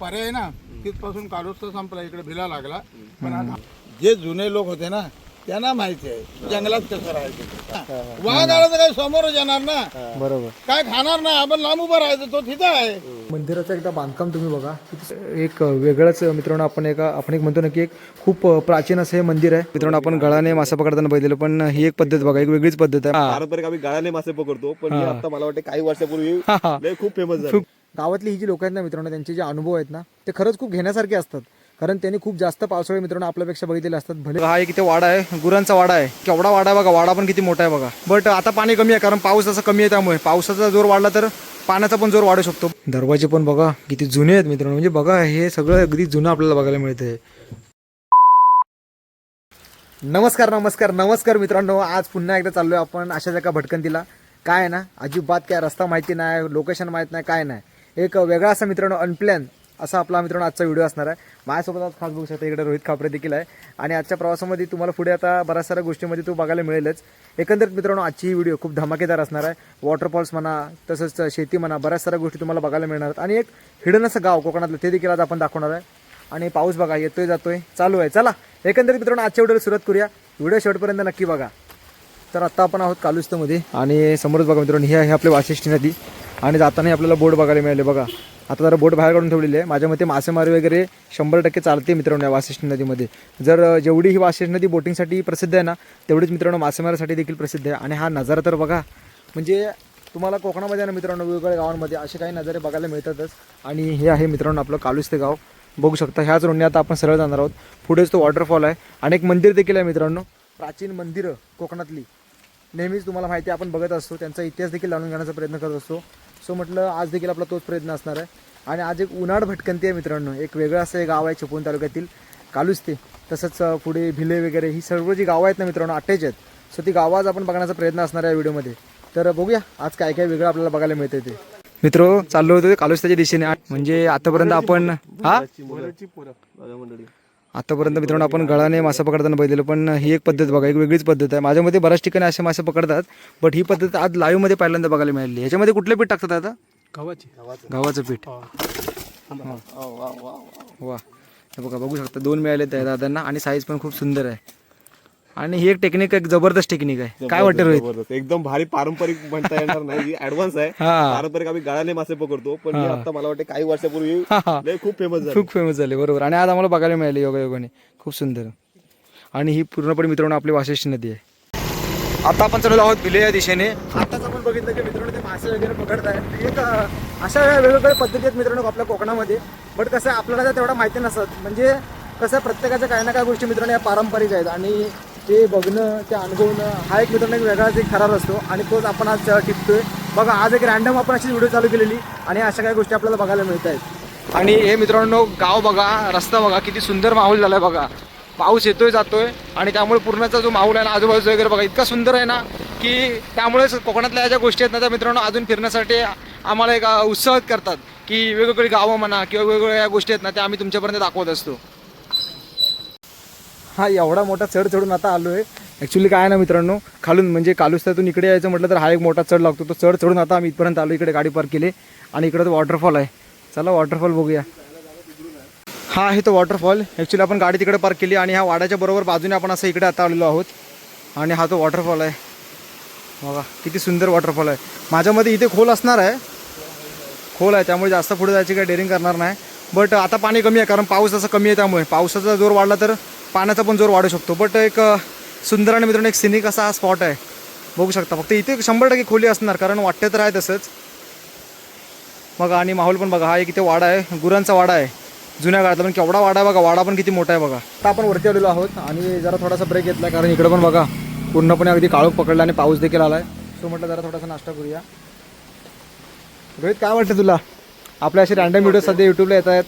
पर्याय ना तिथपासून काढूस संपला, इकडे भिला लागला. पण आता जे जुने लोक होते ना त्यांना माहिती आहे जंगलात कसं राहायचं. वाघ आला तर काही समोरच येणार ना, बरोबर. काय खाणार ना, आपण लांब उभं राहायचं, तो तिथं आहे. मंदिराचं एकदा बांधकाम तुम्ही बघा, एक वेगळंच मित्रांनो. आपण एक म्हणतो ना की एक खूप प्राचीन असं हे मंदिर आहे मित्रांनो. आपण गळाने मासा पकडताना बघितलं, पण ही एक पद्धत बघा, एक वेगळीच पद्धत आहे. पारंपरिक आम्ही गळाने मासे पकडतो, पण हे आता मला वाटतं काही वर्षापूर्वी लय खूप फेमस झालं. गावातली ही जी लोक आहेत ना मित्रांनो, त्यांचे जे अनुभव आहेत ना ते खरंच खूप घेण्यासारखे असतात. कारण त्यांनी खूप जास्त पावसाळे मित्रांनो आपल्यापेक्षा बघितलेले असतात. भले हा एक इथे वाडा आहे, गुरांचा वाडा आहे. केवढा वाडा आहे बघा, वाडा पण किती मोठा आहे बघा. बट आता पाणी कमी आहे कारण पाऊस असा कमी आहे, त्यामुळे पावसाचा जोर वाढला तर पाण्याचा पण जोर वाढू शकतो. दरवाजे पण बघा किती जुने आहेत मित्रांनो, म्हणजे बघा हे सगळं अगदी जुनं आपल्याला बघायला मिळतंय. नमस्कार नमस्कार नमस्कार मित्रांनो, आज पुन्हा एकदा चाललोय आपण अशाच एका भटकंतीला. काय आहे ना, अजिबात काय रस्ता माहिती नाही, लोकेशन माहीत नाही, काय नाही. एक वेगळा असा मित्रांनो अनप्लॅन असा आपला मित्रांनो आजचा व्हिडिओ असणार आहे. माझ्यासोबत आज खास बघू शकता इकडे रोहित खापरे देखील आहे. आणि आजच्या प्रवासामध्ये तुम्हाला पुढे आता बऱ्याच साऱ्या गोष्टीमध्ये तो बघायला मिळेलच. एकंदरीत मित्रांनो आजची ही व्हिडिओ खूप धमाकेदार असणार आहे. वॉटरफॉल्स म्हणा, तसंच शेती म्हणा, बऱ्याच साऱ्या गोष्टी तुम्हाला बघायला मिळणार आहेत. आणि एक हिडन असं गाव कोकणातलं ते देखील आज आपण दाखवणार आहे. आणि पाऊस बघा येतोय जातोय चालू आहे. चला एकंदरीत मित्रांनो आजच्या व्हिडिओला सुरुवात करूया. व्हिडिओ शेवटपर्यंत नक्की बघा. तर आत्ता आपण आहोत कालुस्थमध्ये आणि समोरच बघा मित्रांनो ही आहे आपली वाशिष्ठी नदी. आणि जाताना आपल्याला बोट बघायला मिळाले बघा. आता जरा बोट बाहेर काढून ठेवलेली आहे. माझ्या मते मासेमारी वगैरे 100% चालते मित्रांनो या वाशिष्ठी नदीमध्ये. जर जेवढी ही वाशिष्ठी नदी बोटिंगसाठी प्रसिद्ध आहे ना, तेवढीच मित्रांनो मासेमारीसाठी देखील प्रसिद्ध आहे. आणि हा नजारा तर बघा, म्हणजे तुम्हाला कोकणामध्ये ना मित्रांनो वेगवेगळ्या गावांमध्ये असे काही नजारे बघायला मिळतातच. आणि हे आहे मित्रांनो आपलं कालुस्ते गाव बघू शकता. ह्याच रोडने आता आपण सरळ जाणार आहोत. पुढेच तो वॉटरफॉल आहे आणि एक मंदिर देखील आहे मित्रांनो. प्राचीन मंदिरं कोकणातली नेहमीच तुम्हाला माहिती आपण बघत असतो, त्यांचा इतिहास देखील जाणून घेण्याचा प्रयत्न करत असतो. सो म्हटलं आज देखील आपला तोच प्रयत्न असणार आहे. आणि आज एक उन्हाळ भटकंती आहे मित्रांनो. एक वेगळं असं हे गाव आहे चिपळूण तालुक्यातील कालुस्ते. तसंच पुढे भिले वगैरे ही सर्व जी गावं आहेत ना मित्रांनो अटॅच आहेत. सो ती गावं आज आपण बघण्याचा प्रयत्न असणार आहे या व्हिडिओमध्ये. तर बघूया आज काय काय वेगळं आपल्याला बघायला मिळतं ते. मित्र चाललो होतो कालुस्त्याच्या दिशेने. म्हणजे आतापर्यंत आपण आतापर्यंत मित्रांनो आपण गळाने मासा पकडताना बघितलं, पण ही एक पद्धत बघा, एक वेगळीच पद्धत आहे. माझ्या मते बऱ्याच ठिकाणी असे मासे पकडतात, बट ही पद्धत आज लाईव्ह मध्ये पहिल्यांदा बघायला मिळाली. ह्याच्यामध्ये कुठले पीठ टाकतात आता? गव्हाचं पीठ. वा, हे बघा बघू शकता 2 मिळाले त्या दादांना आणि साईज पण खूप सुंदर आहे. आणि ही एक टेक्निक एक जबरदस्त टेक्निक आहे. काय वाटतं रोहित? एकदम भारी पारंपरिक म्हणता येणार नाही, ऍडव्हान्स आहे. पारंपरिक आम्ही गळाने मासे पकडतो, पण हे आता मला वाटतं काही वर्षापूर्वी लय खूप फेमस झाले. खूप फेमस झाले बरोबर. आणि आज आम्हाला बघायला मिळाले योगायोगाने, खूप सुंदर. आणि ही पूर्णपणे मित्रांनो आपली वाशिष्ठी नदी आहे. आता आपण चाललो आहोत भिले या दिशेने. आताच आपण बघितलं की मित्रांनो ते मासे वगैरे पकडत आहेत. एक अशा वेगवेगळ्या पद्धती आहेत मित्रांनो आपल्या कोकणामध्ये. बट कसं आपल्याला तेवढा माहिती नसत. म्हणजे कसं प्रत्येकाच्या काही ना काही गोष्टी मित्रांनो या पारंपरिक आहेत. आणि ते बघणं, ते अनुभवणं हा एक मित्रांनो एक वेगळाच एक थरार असतो. आणि तोच आपण आज टिपतोय बघा. आज एक रॅन्डम आपण अशी व्हिडिओ चालू केलेली आणि अशा काही गोष्टी आपल्याला बघायला मिळत आहेत. आणि हे मित्रांनो गाव बघा, रस्ता बघा, किती सुंदर माहोल झालाय बघा. पाऊस येतोय जातोय आणि त्यामुळे पूर्णचा जो माहोल आहे ना आजूबाजूचा वगैरे बघा इतका सुंदर आहे ना, की त्यामुळेच कोकणातल्या ज्या गोष्टी आहेत ना त्या मित्रांनो अजून फिरण्यासाठी आम्हाला एक उत्साहित करतात. की वेगवेगळी गावं म्हणा किंवा वेगवेगळ्या गोष्टी आहेत ना त्या आम्ही तुमच्यापर्यंत दाखवत असतो. हा एवढा मोठा चढ चढून आता आलो आहे. ॲक्च्युली काय ना मित्रांनो, खालून म्हणजे कालुस्त्यातून इकडे यायचं म्हटलं तर हा एक मोठा चढ लागतो. तो चढ चढून आता आम्ही इथपर्यंत आलो. इकडे गाडी पार्क केली आणि इकडे तो वॉटरफॉल आहे. चला वॉटरफॉल बघूया. हा आहे तो वॉटरफॉल. ॲक्च्युली आपण गाडी तिकडे पार्क केली आणि ह्या वाड्याच्या बरोबर बाजूने आपण असं इकडे आता आलेलो आहोत. आणि हा तो वॉटरफॉल आहे बघा, किती सुंदर वॉटरफॉल आहे. माझ्यामध्ये इथे खोल असणार आहे, खोल आहे, त्यामुळे जास्त पुढे जायची काही डेअरिंग करणार नाही. बट आता पाणी कमी आहे कारण पाऊस असं कमी आहे, त्यामुळे पावसाचा जोर वाढला तर पाण्याचा पण जोर वाढू शकतो. बट एक सुंदर आणि मित्रांनो एक सिनिक असा हा स्पॉट आहे बघू शकता. फक्त इथे 100% खोली असणार कारण वाटते तर आहे तसंच बघा. आणि माहोल पण बघा. हा एक इथे वाडा आहे, गुरांचा वाडा आहे जुन्या काळातला, पण केवढा वाडा आहे बघा. वाडा पण किती मोठा आहे बघा. आता आपण वरती आलेलो आहोत आणि जरा थोडासा ब्रेक घेतला कारण इकडे पण बघा पूर्णपणे अगदी काळोख पकडला आणि पाऊस देखील आला आहे. सो म्हटलं जरा थोडासा नाश्ता करूया. रोहित काय वाटतं तुला? आपल्या असे रॅन्डम व्हिडिओ सध्या युट्यूबला येत आहेत.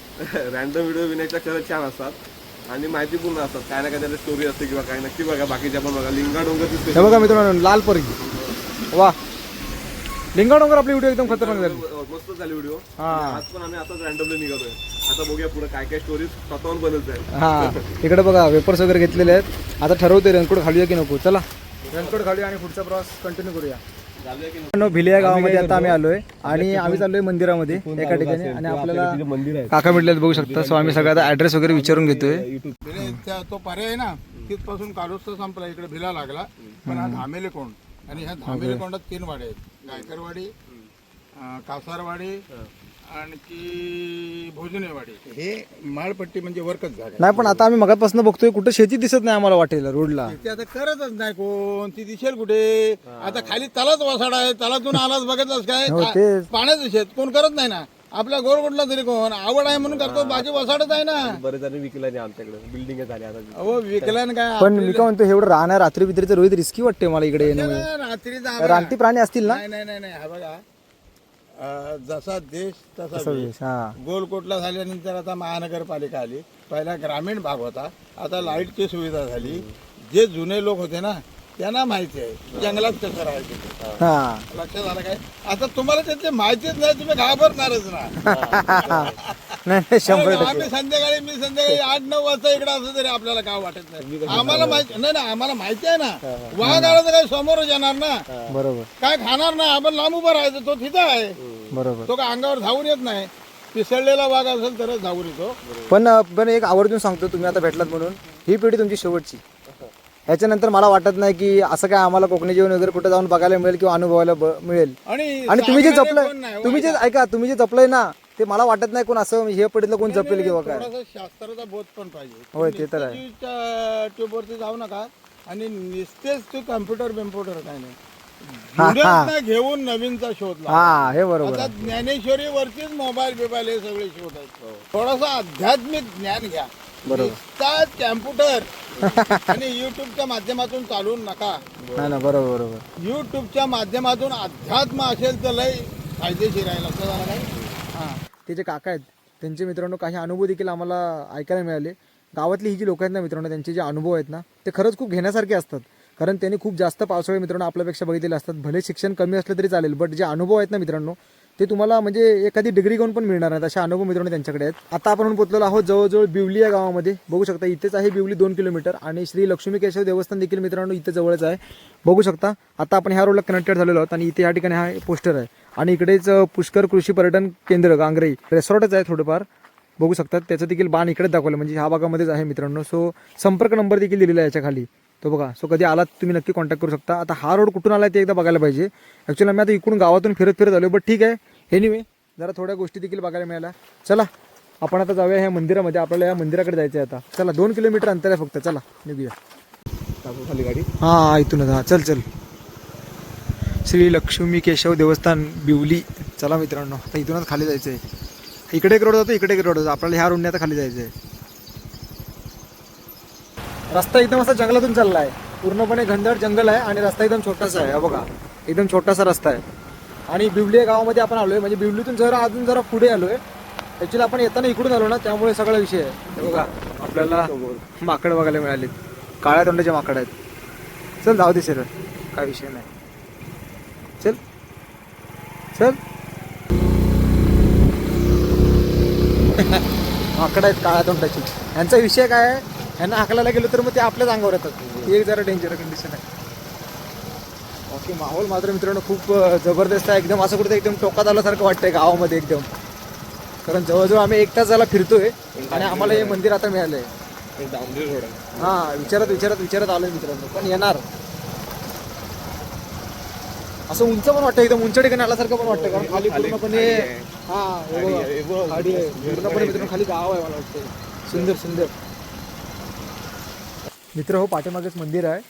रॅन्डम व्हिडिओ विनायच्या खरंच छान असतात आणि माहितीपूर्ण असतात. काय ना काय त्याला स्टोरी असते किंवा काय. नक्की बघा. बाकीच्या पण बघा. लिंगा डोंगर हे बघा मित्रांनो लाल परी. वा, लिंगा डोंगर आपली व्हिडिओ एकदम खतरनाक झाली, मस्त झाली व्हिडिओ. आज पण आम्ही आताच रॅन्डमली निघतोय. आता बघूया पुढे काय काय स्टोरीज स्वतःहून बनत जाईल. हा इकडे बघा वेपर्स वगैरे घेतलेले आहेत. आता ठरवतोय रेनकोट घालूया की नको. चला रेनकोट घालूया आणि पुढचा प्रवास कंटिन्यू करूया. मित्रांनो, भिले गावामध्ये आता आम्ही आलोय आणि आम्ही चाललोय मंदिरामध्ये एका ठिकाणी आणि आपल्याला मंदिर आहे काका भेटलेत बघू शकता. सो आम्ही सगळ्या ऍड्रेस वगैरे विचारून घेतोय. तो पर्याय आहे ना तिथपासून काढूस संपला इकडे भिला लागला. पण हा धामेले कोंड आणि ह्या धामेले कोंडात 3 वाडे आहेत. गायकरवाडी, कासारवाडी आणखी भोजनेवाडी. हे माळपट्टी म्हणजे वर्कच झाले नाही पण आता आम्ही मगापासून बघतोय कुठं शेती दिसत नाही आम्हाला वाटेल रोडला. ते आता करतच नाही कोण. ती दिसेल कुठे. आता खाली तलाच वसाडा आहे. तलातून आलाच बघतच काय तेच. पाण्याचं शेत कोण करत नाही ना. आपल्या गोरगुटला तरी कोण आवड आहे म्हणून करतो. बाकी वसाडच आहे ना. बरेच जण विकला नाही आमच्याकडे बिल्डिंग झाली आता अहो विकला काय पण मी काय म्हणतो एवढं राहणार रात्री बित्रीचं रोहित रिस्की वाटते मला इकडे येणं. रात्रीचा रानटी प्राणी असतील ना. नाही हा बघा जसा देश तसा असं वेश. वेश, हा. गोलकोटला झाल्यानंतर आता महानगरपालिका आली. पहिला ग्रामीण भाग होता. आता लाईटची सुविधा झाली. जे जुने लोक होते ना त्यांना माहिती आहे जंगलात कसं राहायचं. हा लक्षात आलं काय. आता तुम्हाला त्यातली माहितीच नाही. तुम्ही घाबरणारच ना. नाही 100%. आम्ही संध्याकाळी मी संध्याकाळी 8-9 वाजता इकडे असं तरी आपल्याला काय वाटत नाही. आम्हाला माहिती नाही आम्हाला माहिती आहे ना. वाघ आला तर काही समोरच येणार ना. बरोबर काय खाणार ना. आपण लांब उभं राहायचं. तो तिथं आहे. बरोबर. तो काय अंगावर धावून येत नाही. पिसळलेला वाघ असेल तरच धावून येतो. पण एक आवर्जून सांगतो तुम्ही आता भेटलात म्हणून ही पिढी तुमची शेवटची. ह्याच्यानंतर मला वाटत नाही की असं काय आम्हाला कोकणी जेवण वगैरे कुठे जाऊन बघायला मिळेल किंवा अनुभवायला मिळेल. आणि तुम्ही जे जपलंय तुम्ही जे जपलंय ना ते मला वाटत नाही कोण असं हे पिढीतलं कोण जपेल किंवा काय. थोडासा शास्त्राचा बोध पण पाहिजे. होय ते तर आहे. ट्यूबवरती जाऊ नका आणि नुसतेच ते कम्प्युटर काय नाही. जुन्यातनं घेऊन नवीनचा शोध लावा. हा हे बरोबर आता आहे. ज्ञानेश्वरी वरतीच मोबाईल बिबाईल हे सगळे शोध आहेत. थोडासा आध्यात्मिक ज्ञान घ्या. नुसताच कॅम्प्युटर आणि युट्यूबच्या माध्यमातून चालवून नका. नाही ना बरोबर बरोबर. युट्यूबच्या माध्यमातून अध्यात्म असेल तर लय फायदेशीर आहे. लक्षात आलं काय. हा ते जे काका आहेत त्यांचे मित्रांनो काही अनुभव देखील आम्हाला ऐकायला मिळाले. गावातली ही जी लोक आहेत ना मित्रांनो त्यांचे जे अनुभव आहेत ना ते खरंच खूप घेण्यासारखे असतात. कारण त्यांनी खूप जास्त पावसाळे मित्रांनो आपल्यापेक्षा बघितलेले असतात. भले शिक्षण कमी असलं तरी चालेल बट जे अनुभव आहेत ना मित्रांनो ते तुम्हाला म्हणजे एखादी डिग्री घेऊन पण मिळणार नाहीत. अशा अनुभव मित्रांनो त्यांच्याकडे आहेत. आता आपण पोहोचलेलो आहोत जवळजवळ बिवली या गावामध्ये. बघू शकता इथेच आहे बिवली 2 किलोमीटर आणि श्री लक्ष्मी केशव देवस्थान देखील मित्रांनो इथे जवळच आहे. बघू शकता आता आपण ह्या रोडला कनेक्टेड झालेलो आहोत आणि इथे या ठिकाणी हा पोस्टर आहे आणि इकडेच पुष्कर कृषी पर्यटन केंद्र गांगरे रेसॉर्टच आहे थोडंफार. बघू शकतात त्याचं देखील बाण इकडेच दाखवलं म्हणजे ह्या भागामध्येच आहे मित्रांनो. सो संपर्क नंबर देखील दिलेला आहे याच्या खाली तो बघा. सो कधी आलात तुम्ही नक्की कॉन्टॅक्ट करू शकता. आता हा रोड कुठून आला ते एकदा बघायला पाहिजे. ॲक्च्युली आम्ही आता इकडून गावातून फिरत आलो बट ठीक आहे. एनिवे जरा थोड्या गोष्टी देखील बघायला मिळाल्या. चला आपण आता जाऊया ह्या मंदिरामध्ये. आपल्याला या मंदिराकडे जायचं आहे आता. चला 2 किलोमीटर अंतर आहे फक्त. चला निघूया. खाली गाडी हां इथूनच. हां चल श्री लक्ष्मी केशव देवस्थान बिवली. चला मित्रांनो आता इथूनच खाली जायचं आहे. इकडे एक रोड जातो इकडे एक रोड जातो. आपल्याला ह्या रोडने आता खाली जायचं आहे. रस्ता एकदम असा जंगलातून चालला आहे. पूर्णपणे घनदाट जंगल आहे आणि रस्ता एकदम छोटासा आहे. बघा एकदम छोटासा रस्ता आहे आणि बिवली या गावामध्ये आपण आलोय. म्हणजे बिवलीतून अजून जरा पुढे आलोय. ॲक्च्युली आपण येताना इकडून आलो ना त्यामुळे सगळा विषय आहे. हे बघा आपल्याला माकड बघायला मिळाले. काळ्या तोंडाचे माकड आहेत. चल जाऊ दे सर काय विषय नाही. चल माकड आहेत काळ्या तोंडाची. यांचा विषय काय आहे यांना हाकलायला गेलो तर मग ते आपल्याच अंगावर येतात. ही एक जरा डेंजर कंडिशन आहे. ओके माहोल मात्र मित्रांनो खूप जबरदस्त आहे. एकदम असं कुठं एकदम टोकात आल्यासारखं वाटतंय गावामध्ये एकदम. कारण जवळजवळ आम्ही 1 तास झाला फिरतोय आणि आम्हाला हे मंदिर आता मिळालंय. हां विचारत आलोय मित्रांनो पण येणार. असं उंच पण वाटतं एकदम उंच ठिकाणी आल्यासारखं पण वाटतं. कारण खाली पूर्णपणे खाडी आहे पूर्णपणे मित्रांनो. खाली गाव आहे मला वाटतं. सुंदर मित्र हो पाठीमागेच मंदिर आहे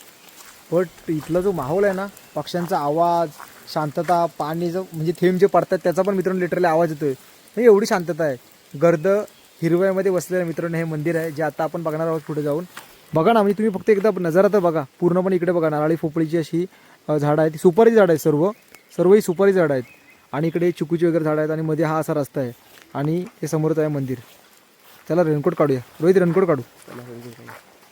बट इथला जो माहोल आहे ना पक्ष्यांचा आवाज शांतता पाणी म्हणजे थेंब जे पडतात त्याचा पण मित्रांनो लिटरली आवाज येतोय. म्हणजे एवढी शांतता आहे. गर्द हिरव्यामध्ये बसलेलं मित्रांनो हे मंदिर आहे जे आता आपण बघणार आहोत पुढे जाऊन. बघा ना म्हणजे तुम्ही फक्त एकदा नजारा तर बघा. पूर्णपणे इकडे बघा नारळी पोपळीची अशी झाडं आहेत. सुपारी झाडं आहेत. सर्वही सुपारी झाडं आहेत आणि इकडे चिकूची वगैरे झाडं आहेत आणि मध्ये हा असा रस्ता आहे आणि हे समोरच आहे मंदिर. चला रेनकोट काढूया. रोहित रेनकोट काढू.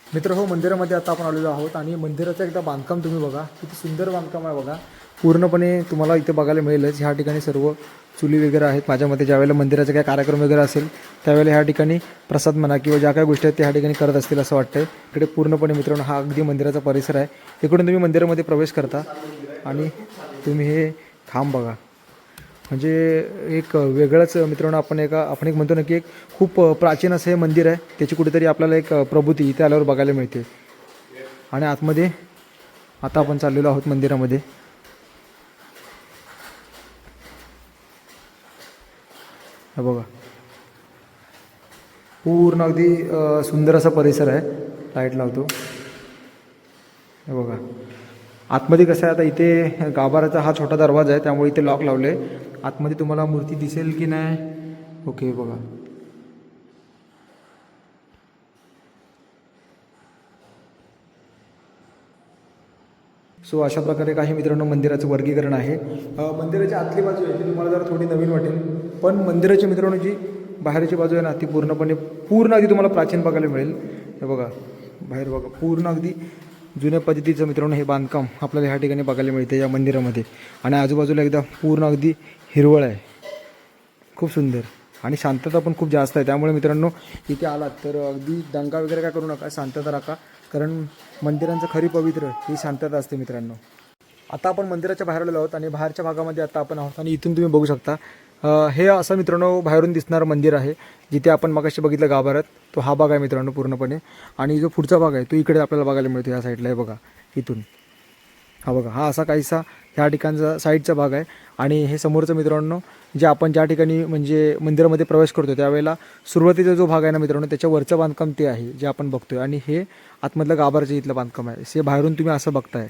मित्र हो मंदिरामध्ये आता आपण आलेलो आहोत आणि मंदिराचं एकदा बांधकाम तुम्ही बघा किती सुंदर बांधकाम आहे बघा. पूर्णपणे तुम्हाला इथे बघायला मिळेलच. ह्या ठिकाणी सर्व चुली वगैरे आहेत. माझ्या मते ज्यावेळेला मंदिराचा काही कार्यक्रम वगैरे असेल त्यावेळेला ह्या ठिकाणी प्रसाद म्हणा किंवा ज्या काही गोष्टी आहेत त्या ह्या ठिकाणी करत असतील असं वाटतंय. इकडे पूर्णपणे मित्रांनो हा अगदी मंदिराचा परिसर आहे. इकडून तुम्ही मंदिरामध्ये प्रवेश करता आणि तुम्ही हे खांब बघा, म्हणजे एक वेगळंच मित्रांनो आपण एक म्हणतो ना की एक खूप प्राचीन असं हे मंदिर आहे. त्याची कुठेतरी आपल्याला एक प्रभूती इथे आल्यावर बघायला मिळते. आणि आतमध्ये आता आपण चाललेलो आहोत मंदिरामध्ये. हे बघा पूर्ण अगदी सुंदर असा परिसर आहे. लाईट लावतो. हे बघा आतमध्ये कसं आहे, आता इथे गाभाऱ्याचा हा छोटा दरवाजा आहे त्यामुळे इथे लॉक लावले. आतमध्ये तुम्हाला मूर्ती दिसेल की नाही. ओके बघा सो अशा प्रकारे काही मित्रांनो मंदिराचं वर्गीकरण आहे. मंदिराची आतली बाजू आहे ती तुम्हाला जरा थोडी नवीन वाटेल, पण मंदिराची मित्रांनो जी बाहेरची बाजू आहे ना ती पूर्ण अगदी तुम्हाला प्राचीन बघायला मिळेल. हे बघा बाहेर बघा पूर्ण अगदी जुन्या पद्धतीचं मित्रांनो हे बांधकाम आपल्याला ह्या ठिकाणी बघायला मिळते या मंदिरामध्ये. आणि आजूबाजूला एकदा पूर्ण अगदी हिरवळ आहे, खूप सुंदर आणि शांतता पण खूप जास्त आहे. त्यामुळे मित्रांनो इथे आलात तर अगदी दंगा वगैरे काय करू नका, शांतता राखा, कारण मंदिरांचं खरी पवित्र ही शांतता असते मित्रांनो. आता आपण मंदिराच्या बाहेर आलेलो आहोत आणि बाहेरच्या भागामध्ये आता आपण आहोत आणि इथून तुम्ही बघू शकता हे असं मित्रांनो बाहेरून दिसणारं मंदिर आहे. जिथे आपण मगाशी बघितलं गाभाऱ्यात तो हा भाग आहे मित्रांनो पूर्णपणे. आणि जो पुढचा भाग आहे तो इकडे आपल्याला बघायला मिळतो या साईडला. हे बघा इथून हा बघा हा असा काहीसा ह्या ठिकाणचा साईडचा भाग आहे. आणि हे समोरचं मित्रांनो जे आपण ज्या ठिकाणी म्हणजे मंदिरामध्ये प्रवेश करतो त्यावेळेला सुरुवातीचा जो भाग आहे ना मित्रांनो त्याच्या वरचं बांधकाम ते आहे जे आपण बघतोय. आणि हे आतमधलं गाभारचं इथलं बांधकाम आहे. हे बाहेरून तुम्ही असं बघताय.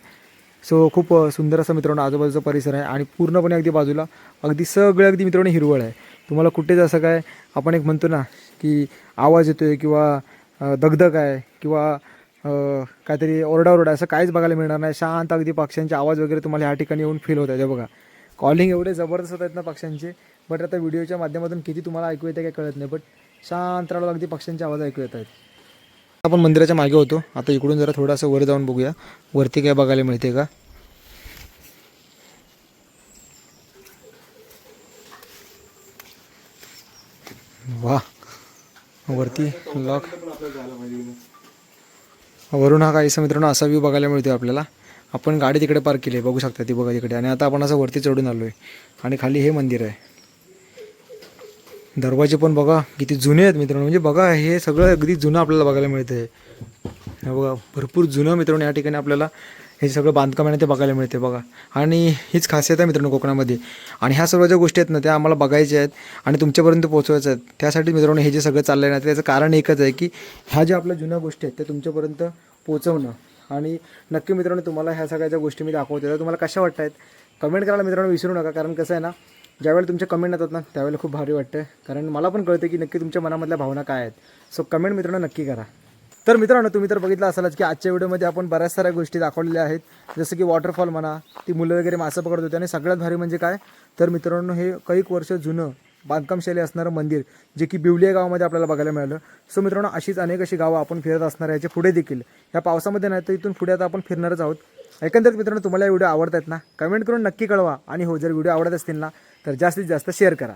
सो खूप सुंदर असं मित्रांनो आजूबाजूचा परिसर आहे. आणि पूर्णपणे अगदी बाजूला अगदी सगळं अगदी मित्रांनो हिरवळ आहे. तुम्हाला कुठेच असं काय आपण एक म्हणतो ना की आवाज येतोय किंवा दगदग आहे किंवा काहीतरी ओरडाओरडा असं काहीच बघायला मिळणार नाही. शांत अगदी पक्ष्यांचे आवाज वगैरे तुम्हाला ह्या ठिकाणी येऊन फील होत आहे. बघा कॉलिंग एवढे जबरदस्त होत आहेत ना पक्ष्यांचे, बट आता व्हिडिओच्या माध्यमातून किती तुम्हाला ऐकू येते काय कळत नाही, बट शांत राहायला अगदी पक्ष्यांचे आवाज ऐकू येत आहेत. आपण मंदिराच्या मागे होतो, आता इकडून जरा थोडंसं वर जाऊन बघूया वरती काय बघायला मिळते का. वा वरती लॉक वरून हा काहीसा मित्रांनो असा व्ह्यू बघायला मिळतो आपल्याला. आपण गाडी तिकडे पार्क केली आहे बघू शकता ती बघा तिकडे. आणि आता आपण असं वरती चढून आलो आहे आणि खाली हे मंदिर आहे. दरवाजे पण बघा किती जुने आहेत मित्रांनो, म्हणजे बघा हे सगळं अगदी जुनं आपल्याला बघायला मिळतं आहे. बघा भरपूर जुनं मित्रांनो या ठिकाणी आपल्याला हे सगळं बांधकाम आहे ते बघायला मिळते बघा. आणि हीच खासियत आहे मित्रांनो कोकणामध्ये. आणि ह्या सर्व ज्या गोष्टी आहेत ना त्या आम्हाला बघायच्या आहेत आणि तुमच्यापर्यंत पोहोचवायच्या आहेत. त्यासाठी मित्रांनो हे जे सगळं चाललं आहे ना त्याचं कारण एकच आहे की ह्या ज्या आपल्या जुन्या गोष्टी आहेत त्या तुमच्यापर्यंत पोहोचवणं. आणि नक्की मित्रांनो तुम्हाला ह्या सगळ्या ज्या गोष्टी मी दाखवते त्या तुम्हाला कशा वाटत आहेत कमेंट करायला मित्रांनो विसरू नका. कारण कसं आहे ना ज्यावेळेला तुमच्या कमेंट येतात ना त्यावेळेला खूप भारी वाटतं, कारण मला पण कळतं की नक्की तुमच्या मनामधल्या भावना काय आहेत. सो कमेंट मित्रांनो नक्की करा. तर मित्रांनो तुम्ही तर बघितलं असालच की आजच्या व्हिडिओमध्ये आपण बऱ्याच साऱ्या गोष्टी दाखवलेल्या आहेत, जसं की वॉटरफॉल म्हणा, ती मुलं वगैरे मासे पकडत होते. आणि सगळ्यात भारी म्हणजे काय तर मित्रांनो हे कैक वर्ष जुनं बांधकामशैली असणारं मंदिर जे की बिवली या गावामध्ये आपल्याला बघायला मिळालं. सो मित्रांनो अशीच अनेक अशी गावं आपण फिरत असणार आहे. याच्या पुढे देखील या पावसामध्ये नाही तर इथून पुढे आता आपण फिरणारच आहोत. एकंदरीत मित्रांनो तुम्हाला व्हिडिओ आवडतात ना कमेंट करून नक्की कळवा. आणि हो जर व्हिडिओ आवडत असतील ना तर जास्तीत जास्त शेअर करा.